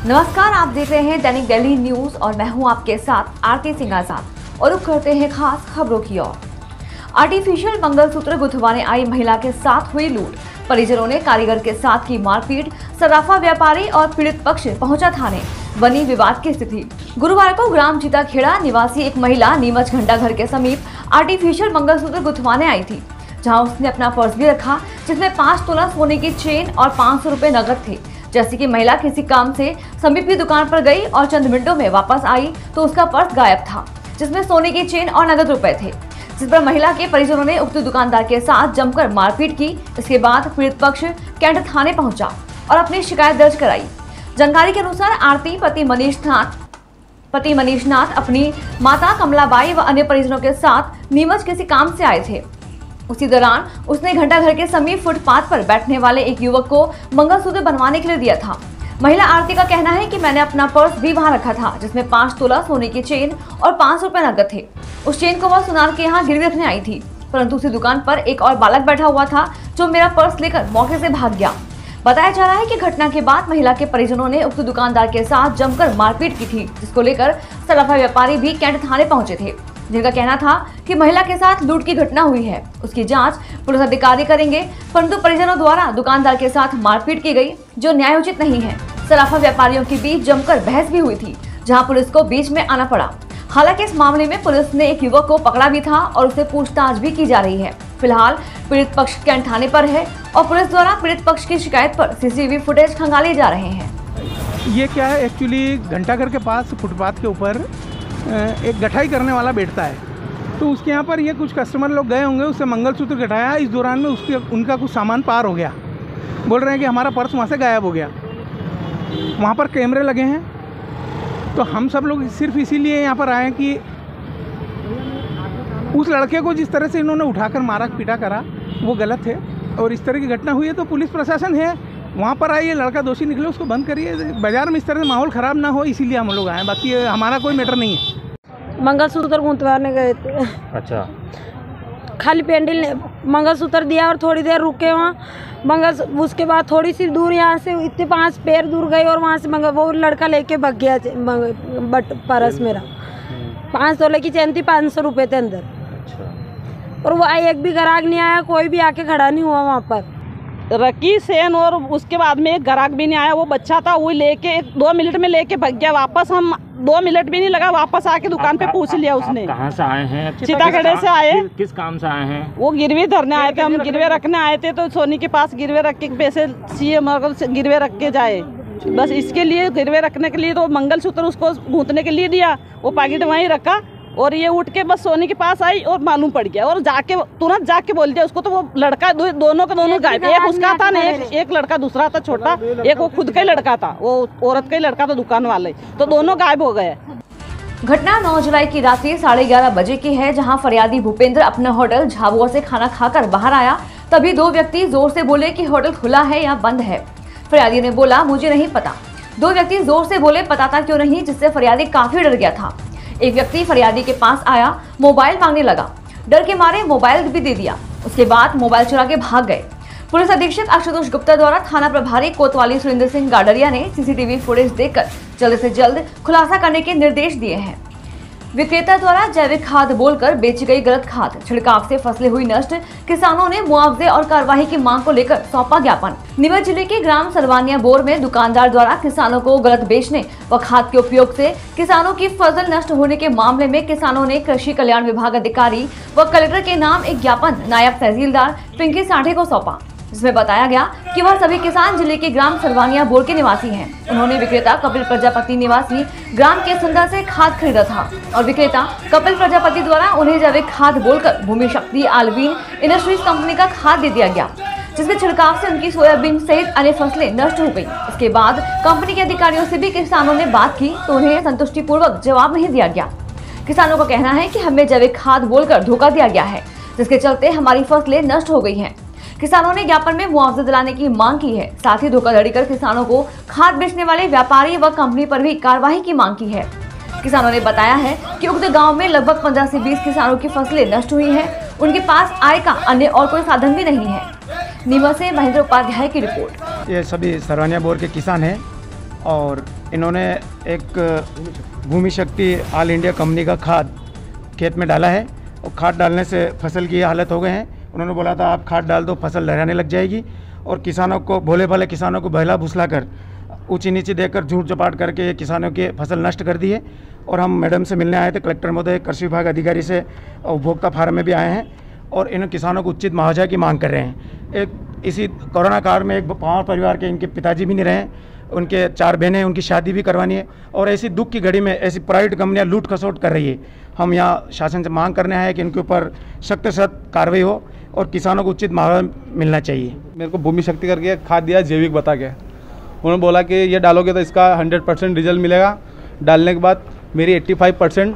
नमस्कार, आप देख रहे हैं दैनिक दिल्ली न्यूज और मैं हूं आपके साथ आरती सिंह आजाद और रुक करते हैं खास खबरों की ओर। आर्टिफिशियल मंगलसूत्र गुंथवाने आई महिला के साथ हुई लूट, परिजनों ने कारीगर के साथ की मारपीट, सराफा व्यापारी और पीड़ित पक्ष पहुंचा थाने, बनी विवाद की स्थिति। गुरुवार को ग्राम जीताखेड़ा निवासी एक महिला नीमच घंटा घर के समीप आर्टिफिशियल मंगलसूत्र गुंथवाने आई थी, जहां उसने अपना पर्स भी रखा जिसमें 5 तोला सोने की चेन और 500 रुपए नकद थे। जैसे कि महिला किसी काम से समीप की दुकान पर गई और चंद मिनटों में वापस आई तो उसका पर्स गायब था, जिसमें सोने की चेन और नगद रुपए थे, जिस पर महिला के परिजनों ने उक्त दुकानदार के साथ जमकर मारपीट की। इसके बाद पीड़ित पक्ष कैंट थाने पहुंचा और अपनी शिकायत दर्ज कराई। जानकारी के अनुसार आरती पति मनीष नाथ अपनी माता कमलाबाई व अन्य परिजनों के साथ नीमच किसी काम से आए थे। उसी दौरान उसने घंटा घर के समीप फुटपाथ पर बैठने वाले एक युवक को मंगलसूत्र बनवाने के लिए दिया था। महिला आरती का कहना है कि मैंने अपना पर्स भी वहां रखा था, जिसमें 5 तोला सोने की चेन और 500 रुपए नकद थे। उस चेन को वह सुनार के यहाँ गिरवी रखने आई थी, परंतु उसी दुकान पर एक और बालक बैठा हुआ था जो मेरा पर्स लेकर मौके से भाग गया। बताया जा रहा है कि घटना के बाद महिला के परिजनों ने उक्त दुकानदार के साथ जमकर मारपीट की थी, जिसको लेकर सराफा व्यापारी भी कैंट थाने पहुंचे थे, जिनका कहना था कि महिला के साथ लूट की घटना हुई है। उसकी जांच पुलिस अधिकारी करेंगे, परंतु परिजनों द्वारा दुकानदार के साथ मारपीट की गई, जो न्यायोचित नहीं है। सराफा व्यापारियों के बीच जमकर बहस भी हुई थी, जहां पुलिस को बीच में आना पड़ा। हालांकि इस मामले में पुलिस ने एक युवक को पकड़ा भी था और उससे पूछताछ भी की जा रही है। फिलहाल पीड़ित पक्ष कैंट थाने पर है और पुलिस द्वारा पीड़ित पक्ष की शिकायत पर सीसीटीवी फुटेज खंगाले जा रहे हैं। ये क्या है, एक्चुअली घंटाघर के पास फुटपाथ के ऊपर एक गठाई करने वाला बैठता है, तो उसके यहाँ पर ये कुछ कस्टमर लोग गए होंगे, उससे मंगलसूत्र गठाया। इस दौरान में उनका कुछ सामान पार हो गया। बोल रहे हैं कि हमारा पर्स वहाँ से गायब हो गया। वहाँ पर कैमरे लगे हैं, तो हम सब लोग सिर्फ इसीलिए यहाँ पर आए हैं कि उस लड़के को जिस तरह से इन्होंने उठाकर मारा पीटा करा वो गलत है, और इस तरह की घटना हुई है तो पुलिस प्रशासन है वहाँ पर आइए, लड़का दोषी निकले उसको बंद करिए। बाजार में इस तरह से माहौल ख़राब ना हो, इसीलिए हम लोग आए, बाकी हमारा कोई मैटर नहीं है। मंगलसूत्र गुंथवाने गए थे। अच्छा, खाली पेंडल ने मंगलसूत्र दिया और थोड़ी देर रुके वहाँ। उसके बाद थोड़ी सी दूर यहाँ से इतने 5 पैर दूर गए और वहाँ से वो लड़का लेके भाग गया। बट परस मेरा 5 तोले की चेन थी, 500 रुपये थे अंदर। अच्छा। और वो एक भी ग्राहक नहीं आया, कोई भी आके खड़ा नहीं हुआ वहाँ पर। रकी सेन, और उसके बाद में एक ग्राहक भी नहीं आया। वो बच्चा था, वो लेके 2 मिनट में लेके भाग गया वापस। हम 2 मिनट भी नहीं लगा, वापस आके दुकान पे पूछ लिया उसने। कहाँ से आए हैं? चितागढ़ से आए। किस काम से आए हैं? वो गिरवी धरने आए थे, हम गिरवे रखने आए थे, तो सोनी के पास गिरवे रख के पैसे चाहिए, मगर गिरवे रख के जाए, बस इसके लिए गिरवे रखने के लिए। तो मंगलसूत्र उसको गूंथने के लिए दिया, वो पैकेट वहीं रखा और ये उठ के बस सोनी के पास आई और मालूम पड़ गया, और जाके तुरंत जाके बोल दिया उसको। तो वो लड़का दोनों का दोनों गायब, एक उसका था ना, एक लड़का दूसरा था छोटा, एक वो खुद का ही लड़का था, वो औरत का ही लड़का था दुकान वाले, तो दोनों गायब हो गए। घटना 9 जुलाई की रात्रि 11:30 बजे की है, जहां फरियादी भूपेंद्र अपना होटल झाबुआ से खाना खाकर बाहर आया। तभी 2 व्यक्ति जोर से बोले कि होटल खुला है या बंद है। फरियादी ने बोला मुझे नहीं पता। 2 व्यक्ति जोर से बोले पता क्यों नहीं, जिससे फरियादी काफी डर गया था। एक व्यक्ति फरियादी के पास आया, मोबाइल मांगने लगा, डर के मारे मोबाइल भी दे दिया। उसके बाद मोबाइल चुरा के भाग गए। पुलिस अधीक्षक आशुतोष गुप्ता द्वारा थाना प्रभारी कोतवाली सुरेंद्र सिंह गाडरिया ने सीसीटीवी फुटेज देखकर जल्द से जल्द खुलासा करने के निर्देश दिए हैं। विक्रेता द्वारा जैविक खाद बोलकर बेची गई गलत खाद, छिड़काव से फसलें हुई नष्ट, किसानों ने मुआवजे और कार्यवाही की मांग को लेकर सौंपा ज्ञापन। नीमच जिले के ग्राम सरवानिया बोर में दुकानदार द्वारा किसानों को गलत बेचने व खाद के उपयोग से किसानों की फसल नष्ट होने के मामले में किसानों ने कृषि कल्याण विभाग अधिकारी व कलेक्टर के नाम एक ज्ञापन नायब तहसीलदार पिंकी साठे को सौंपा, जिसमें बताया गया कि वह सभी किसान जिले के ग्राम सरवानिया बोर के निवासी हैं। उन्होंने विक्रेता कपिल प्रजापति निवासी ग्राम के सुंदर से खाद खरीदा था और विक्रेता कपिल प्रजापति द्वारा उन्हें जैविक खाद बोलकर भूमि शक्ति आलवीन इंडस्ट्रीज कंपनी का खाद दे दिया गया, जिसके छिड़काव से उनकी सोयाबीन सहित अन्य फसलें नष्ट हो गयी। इसके बाद कंपनी के अधिकारियों से भी किसानों ने बात की तो उन्हें संतुष्टिपूर्वक जवाब नहीं दिया गया। किसानों का कहना है कि हमें जैविक खाद बोलकर धोखा दिया गया है, जिसके चलते हमारी फसलें नष्ट हो गई हैं। किसानों ने ज्ञापन में मुआवजा दिलाने की मांग की है। साथ ही धोखाधड़ी कर किसानों को खाद बेचने वाले व्यापारी व कंपनी पर भी कार्रवाई की मांग की है। किसानों ने बताया है कि उक्त गांव में लगभग 15 से 20 किसानों की फसलें नष्ट हुई हैं। उनके पास आय का अन्य और कोई साधन भी नहीं है। नीमच से महेंद्र उपाध्याय की रिपोर्ट। ये सभी सरवानिया बोर के किसान हैं और इन्होंने एक भूमि शक्ति ऑल इंडिया कंपनी का खाद खेत में डाला है और खाद डालने से फसल की ये हालत हो गए हैं। उन्होंने बोला था आप खाद डाल दो फसल लहराने लग जाएगी, और किसानों को भोले भाले किसानों को बहला भुसला कर ऊंची नीची देकर झूठ चपाट करके ये किसानों की फसल नष्ट कर दी है। और हम मैडम से मिलने आए थे, कलेक्टर महोदय, कृषि विभाग अधिकारी से, उपभोक्ता फार्म में भी आए हैं और इन किसानों को उचित मुआवजा की मांग कर रहे हैं। एक इसी कोरोना काल में एक पांच परिवार के इनके पिताजी भी नहीं रहे, उनके 4 बहनें, उनकी शादी भी करवानी है और ऐसी दुख की घड़ी में ऐसी प्राइवेट कंपनियां लूट खसोट कर रही है। हम यहाँ शासन से मांग करने आए कि इनके ऊपर सख्त से सख्त कार्रवाई हो और किसानों को उचित मुआवजा मिलना चाहिए। मेरे को भूमि शक्ति करके खाद दिया जैविक बता के, उन्होंने बोला कि ये डालोगे तो इसका 100% रिजल्ट मिलेगा। डालने के बाद मेरी 85%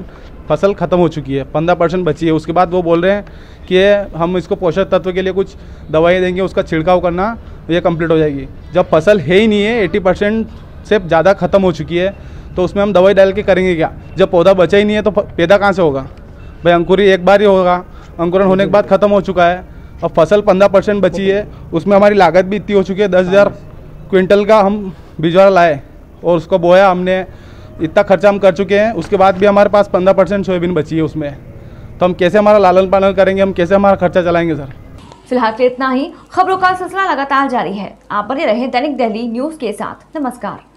फसल ख़त्म हो चुकी है, 15% बची है। उसके बाद वो बोल रहे हैं कि हम इसको पोषक तत्व के लिए कुछ दवाई देंगे, उसका छिड़काव करना, ये कंप्लीट हो जाएगी। जब फसल है ही नहीं है, 80% से ज़्यादा ख़त्म हो चुकी है, तो उसमें हम दवाई डाल के करेंगे क्या? जब पौधा बचा ही नहीं है तो पैदा कहाँ से होगा भाई? अंकुरी एक बार ही होगा, अंकुरन होने के बाद ख़त्म हो चुका है। और फसल 15% बची है, उसमें हमारी लागत भी इतनी हो चुकी है, 10,000 क्विंटल का हम बिजौरा लाए और उसको बोया हमने, इतना खर्चा हम कर चुके हैं। उसके बाद भी हमारे पास 15% सोयाबीन बची है उसमें, तो हम कैसे हमारा लालन पालन करेंगे, हम कैसे हमारा खर्चा चलाएंगे सर? फिलहाल के इतना ही। खबरों का सिलसिला लगातार जारी है, आप बने रहें दैनिक दिल्ली न्यूज के साथ। नमस्कार।